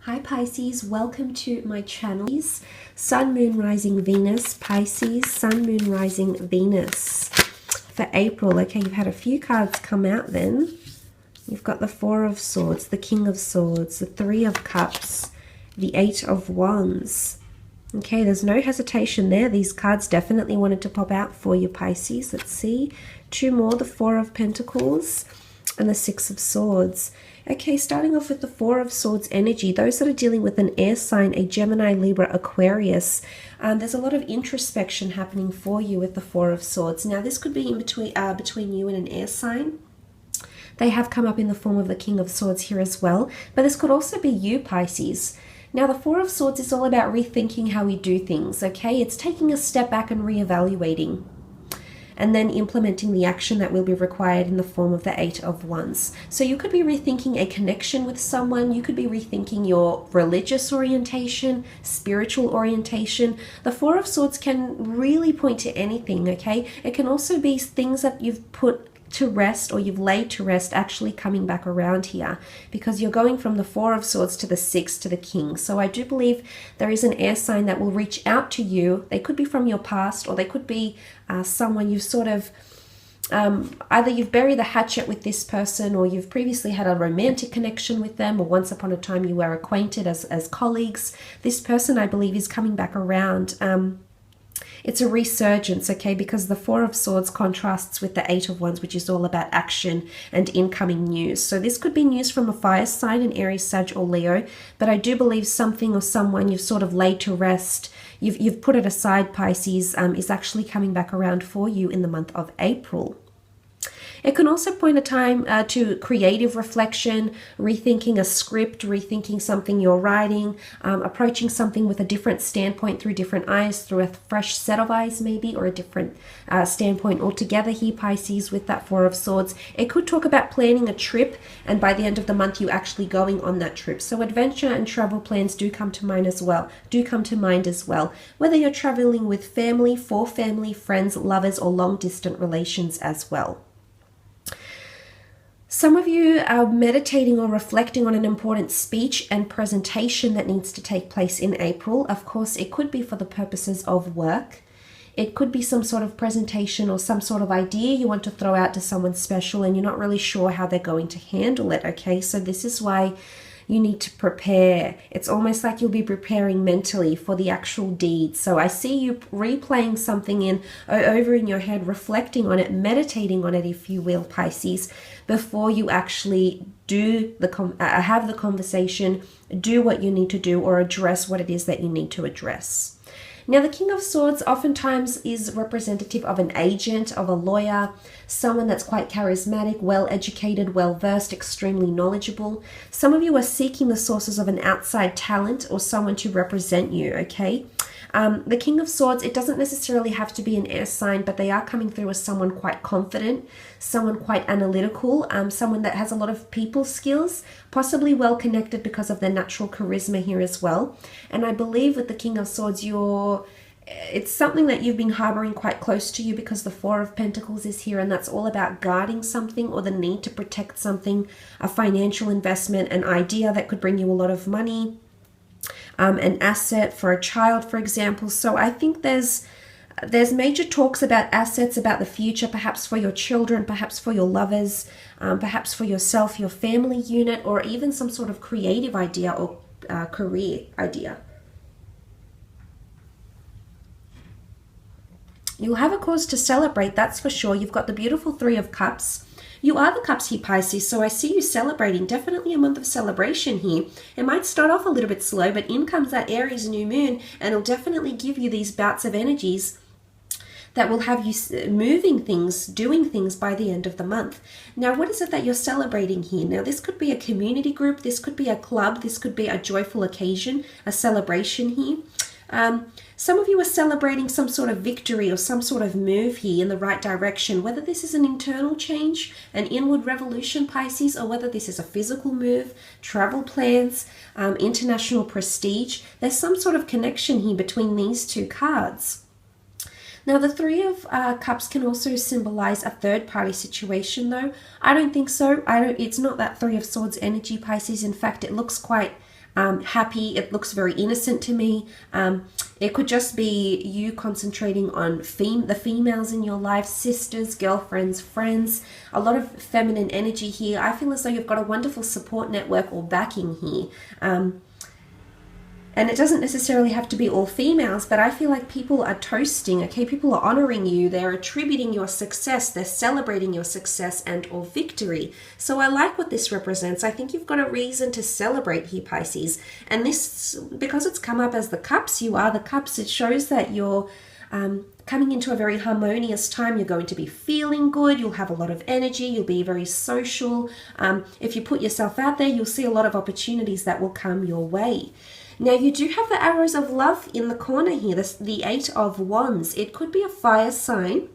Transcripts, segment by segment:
Hi Pisces, welcome to my channel. Sun, Moon, Rising, Venus, Pisces, Sun, Moon, Rising, Venus for April. Okay, you've had a few cards come out then. You've got the Four of Swords, the King of Swords, the Three of Cups, the Eight of Wands. Okay, there's no hesitation there. These cards definitely wanted to pop out for you, Pisces. Let's see. Two more, the Four of Pentacles and the Six of Swords. Okay, starting off with the Four of Swords energy, those that are dealing with an air sign, a Gemini, Libra, Aquarius, there's a lot of introspection happening for you with the Four of Swords. Now, this could be in between you and an air sign. They have come up in the form of the King of Swords here as well, but this could also be you, Pisces. Now, the Four of Swords is all about rethinking how we do things, okay? It's taking a step back and reevaluating, and then implementing the action that will be required in the form of the Eight of Wands. So you could be rethinking a connection with someone. You could be rethinking your religious orientation, spiritual orientation. The Four of Swords can really point to anything, okay? It can also be things that you've put to rest or you've laid to rest actually coming back around here, because you're going from the Four of Swords to the Six to the King. So I do believe there is an air sign that will reach out to you. They could be from your past, or they could be someone you've sort of either you've buried the hatchet with this person, or you've previously had a romantic connection with them, or once upon a time you were acquainted as colleagues. This person, I believe, is coming back around. It's a resurgence, okay, because the Four of Swords contrasts with the Eight of Wands, which is all about action and incoming news. So this could be news from a fire sign, an Aries, Sag, or Leo, but I do believe something or someone you've sort of laid to rest, you've put it aside, Pisces, is actually coming back around for you in the month of April. It can also point a time to creative reflection, rethinking a script, rethinking something you're writing, approaching something with a different standpoint through different eyes, through a fresh set of eyes maybe, or a different standpoint altogether here, Pisces, with that Four of Swords. It could talk about planning a trip, and by the end of the month you actually going on that trip. So adventure and travel plans do come to mind as well, whether you're traveling with family, for family, friends, lovers, or long distant relations as well. Some of you are meditating or reflecting on an important speech and presentation that needs to take place in April. Of course, it could be for the purposes of work. It could be some sort of presentation or some sort of idea you want to throw out to someone special and you're not really sure how they're going to handle it, okay? So this is why you need to prepare. It's almost like you'll be preparing mentally for the actual deed. So I see you replaying something over in your head, reflecting on it, meditating on it, if you will, Pisces, before you actually do have the conversation, do what you need to do, or address what it is that you need to address. Now, the King of Swords oftentimes is representative of an agent, of a lawyer, someone that's quite charismatic, well-educated, well-versed, extremely knowledgeable. Some of you are seeking the sources of an outside talent or someone to represent you, okay? The King of Swords, it doesn't necessarily have to be an air sign, but they are coming through as someone quite confident, someone quite analytical, someone that has a lot of people skills, possibly well connected because of their natural charisma here as well. And I believe with the King of Swords, it's something that you've been harboring quite close to you, because the Four of Pentacles is here, and that's all about guarding something or the need to protect something, a financial investment, an idea that could bring you a lot of money, an asset for a child, for example. So I think there's major talks about assets, about the future, perhaps for your children, perhaps for your lovers, perhaps for yourself, your family unit, or even some sort of creative idea or career idea. You'll have a cause to celebrate, that's for sure. You've got the beautiful Three of Cups. You are the Cups here, Pisces, so I see you celebrating. Definitely a month of celebration here. It might start off a little bit slow, but in comes that Aries new moon, and it'll definitely give you these bouts of energies that will have you moving things, doing things by the end of the month. Now, what is it that you're celebrating here? Now, this could be a community group, this could be a club, this could be a joyful occasion, a celebration here. Some of you are celebrating some sort of victory or some sort of move here in the right direction, whether this is an internal change, an inward revolution, Pisces, or whether this is a physical move, travel plans, international prestige. There's some sort of connection here between these two cards. Now, the Three of Cups can also symbolize a third-party situation, though. I don't think so. It's not that Three of Swords energy, Pisces. In fact, it looks quite happy. It looks very innocent to me. It could just be you concentrating on the females in your life, sisters, girlfriends, friends, a lot of feminine energy here. I feel as though you've got a wonderful support network or backing here. And it doesn't necessarily have to be all females, but I feel like people are toasting, okay? People are honoring you. They're attributing your success. They're celebrating your success and or victory. So I like what this represents. I think you've got a reason to celebrate here, Pisces. And this, because it's come up as the cups, you are the cups, it shows that you're coming into a very harmonious time. You're going to be feeling good. You'll have a lot of energy. You'll be very social. If you put yourself out there, you'll see a lot of opportunities that will come your way. Now, you do have the arrows of love in the corner here, the Eight of Wands. It could be a fire sign,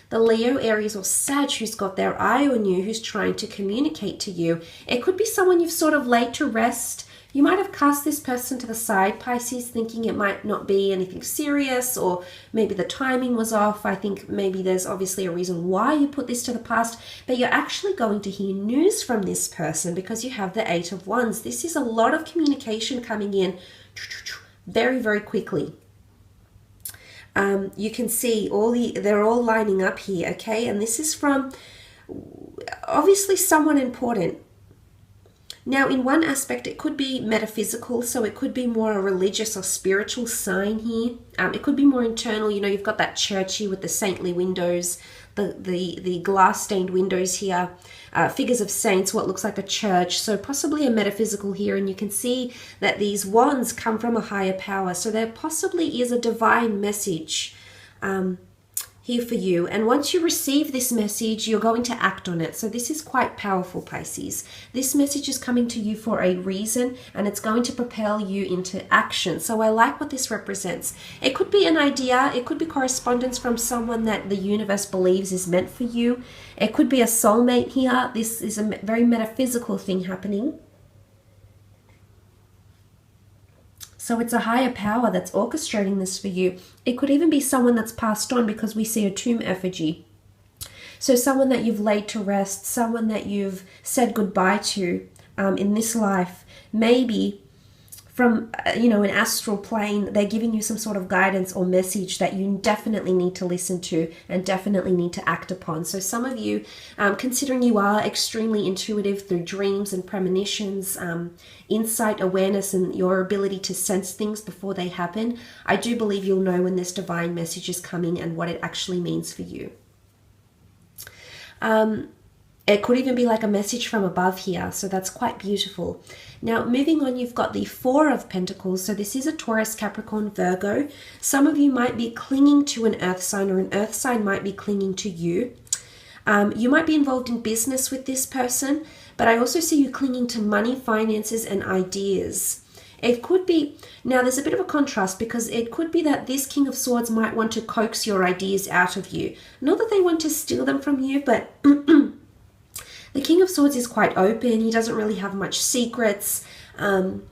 the Leo, Aries, or Sag who's got their eye on you, who's trying to communicate to you. It could be someone you've sort of laid to rest. You might have cast this person to the side, Pisces, thinking it might not be anything serious, or maybe the timing was off. I think maybe there's obviously a reason why you put this to the past, but you're actually going to hear news from this person because you have the Eight of Wands. This is a lot of communication coming in very, very quickly. You can see they're all lining up here, okay? And this is from obviously someone important. Now, in one aspect, it could be metaphysical, so it could be more a religious or spiritual sign here. It could be more internal. You know, you've got that churchy with the saintly windows, the glass-stained windows here, figures of saints, what looks like a church, so possibly a metaphysical here, and you can see that these wands come from a higher power, so there possibly is a divine message here for you. And once you receive this message, you're going to act on it. So this is quite powerful, Pisces. This message is coming to you for a reason, and it's going to propel you into action. So I like what this represents. It could be an idea. It could be correspondence from someone that the universe believes is meant for you. It could be a soulmate here. This is a very metaphysical thing happening. So it's a higher power that's orchestrating this for you. It could even be someone that's passed on, because we see a tomb effigy. So someone that you've laid to rest, someone that you've said goodbye to in this life. Maybe from, an astral plane, they're giving you some sort of guidance or message that you definitely need to listen to and definitely need to act upon. So some of you, considering you are extremely intuitive through dreams and premonitions, insight, awareness, and your ability to sense things before they happen, I do believe you'll know when this divine message is coming and what it actually means for you. It could even be like a message from above here, so that's quite beautiful. Now, moving on, you've got the Four of Pentacles. So this is a Taurus, Capricorn, Virgo. Some of you might be clinging to an earth sign, or an earth sign might be clinging to you. You might be involved in business with this person, but I also see you clinging to money, finances, and ideas. It could be, now there's a bit of a contrast, because it could be that this King of Swords might want to coax your ideas out of you. Not that they want to steal them from you, but the King of Swords is quite open. He doesn't really have much secrets.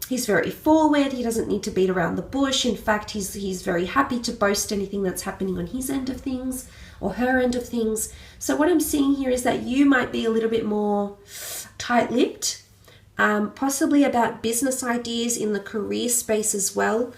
He's very forward. He doesn't need to beat around the bush. In fact, he's very happy to boast anything that's happening on his end of things or her end of things. So what I'm seeing here is that you might be a little bit more tight-lipped, possibly about business ideas in the career space as well.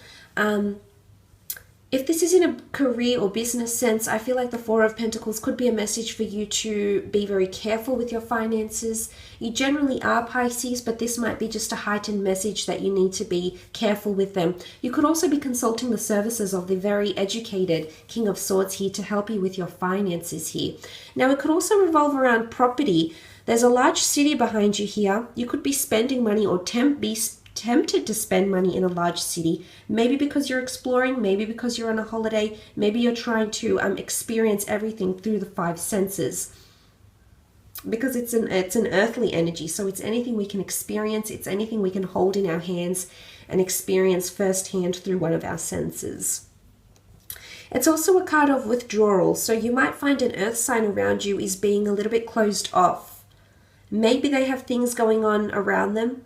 If this is in a career or business sense, I feel like the Four of Pentacles could be a message for you to be very careful with your finances. You generally are, Pisces, but this might be just a heightened message that you need to be careful with them. You could also be consulting the services of the very educated King of Swords here to help you with your finances here. Now, it could also revolve around property. There's a large city behind you here. You could be spending money or be tempted to spend money in a large city, maybe because you're exploring, maybe because you're on a holiday, maybe you're trying to experience everything through the five senses, because it's an earthly energy. So it's anything we can experience, it's anything we can hold in our hands and experience firsthand through one of our senses. It's also a card of withdrawal, so you might find an earth sign around you is being a little bit closed off. Maybe they have things going on around them.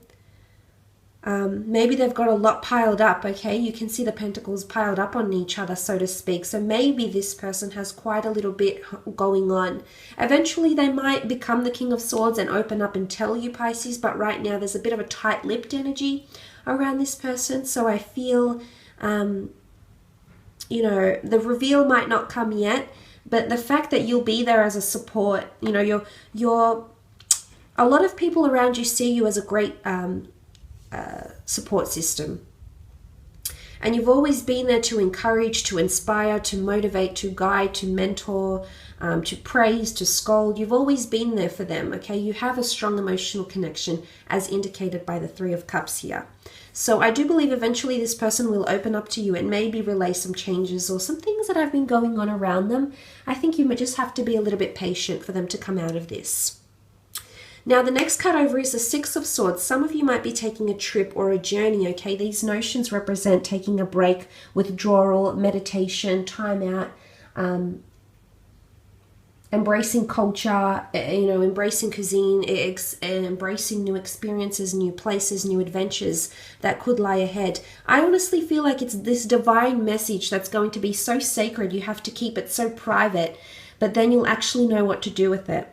Maybe they've got a lot piled up, okay? You can see the pentacles piled up on each other, so to speak. So maybe this person has quite a little bit going on. Eventually, they might become the King of Swords and open up and tell you, Pisces, but right now there's a bit of a tight-lipped energy around this person. So I feel, you know, the reveal might not come yet, but the fact that you'll be there as a support, you know, you're a lot of people around you see you as a great support system. And you've always been there to encourage, to inspire, to motivate, to guide, to mentor, to praise, to scold. You've always been there for them, okay? You have a strong emotional connection as indicated by the Three of Cups here. So I do believe eventually this person will open up to you and maybe relay some changes or some things that have been going on around them. I think you might just have to be a little bit patient for them to come out of this. Now, the next card over is the Six of Swords. Some of you might be taking a trip or a journey, okay? These notions represent taking a break, withdrawal, meditation, time out, embracing culture, you know, embracing cuisine, embracing new experiences, new places, new adventures that could lie ahead. I honestly feel like it's this divine message that's going to be so sacred. You have to keep it so private, but then you'll actually know what to do with it.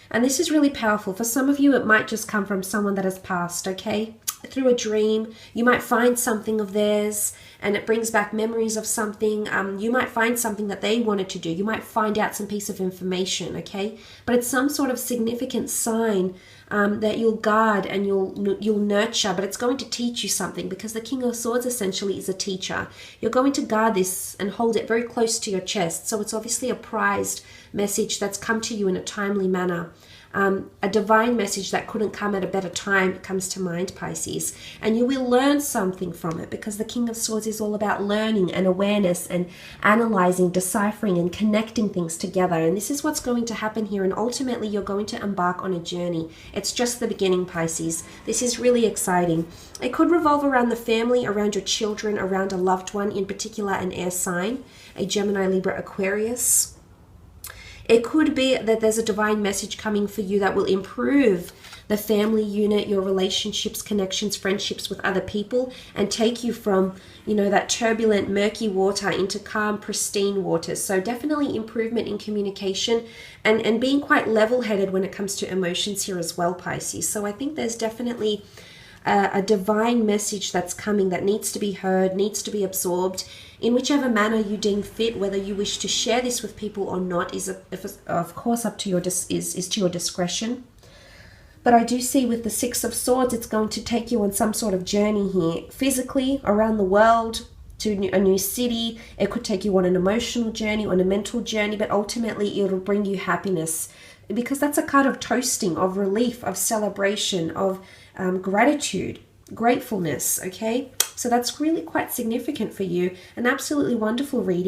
And this is really powerful. For some of you, it might just come from someone that has passed, okay? Through a dream, you might find something of theirs and it brings back memories of something. You might find something that they wanted to do. You might find out some piece of information, okay? But it's some sort of significant sign that you'll guard and you'll nurture, but it's going to teach you something, because the King of Swords essentially is a teacher. You're going to guard this and hold it very close to your chest. So it's obviously a prized message that's come to you in a timely manner. A divine message that couldn't come at a better time comes to mind, Pisces. And you will learn something from it, because the King of Swords is all about learning and awareness and analyzing, deciphering and connecting things together. And this is what's going to happen here. And ultimately, you're going to embark on a journey. It's just the beginning, Pisces. This is really exciting. It could revolve around the family, around your children, around a loved one, in particular an air sign, a Gemini, Libra, Aquarius. It could be that there's a divine message coming for you that will improve the family unit, your relationships, connections, friendships with other people, and take you from, you know, that turbulent, murky water into calm, pristine waters. So definitely improvement in communication and being quite level-headed when it comes to emotions here as well, Pisces. So I think there's definitely a divine message that's coming that needs to be heard, needs to be absorbed in whichever manner you deem fit. Whether you wish to share this with people or not is of course up to your is to your discretion. But I do see with the Six of Swords, it's going to take you on some sort of journey here, physically around the world, to a new city. It could take you on an emotional journey, on a mental journey, but ultimately it'll bring you happiness, because that's a card of toasting, of relief, of celebration, of gratitude, gratefulness, okay? So that's really quite significant for you. An absolutely wonderful reading.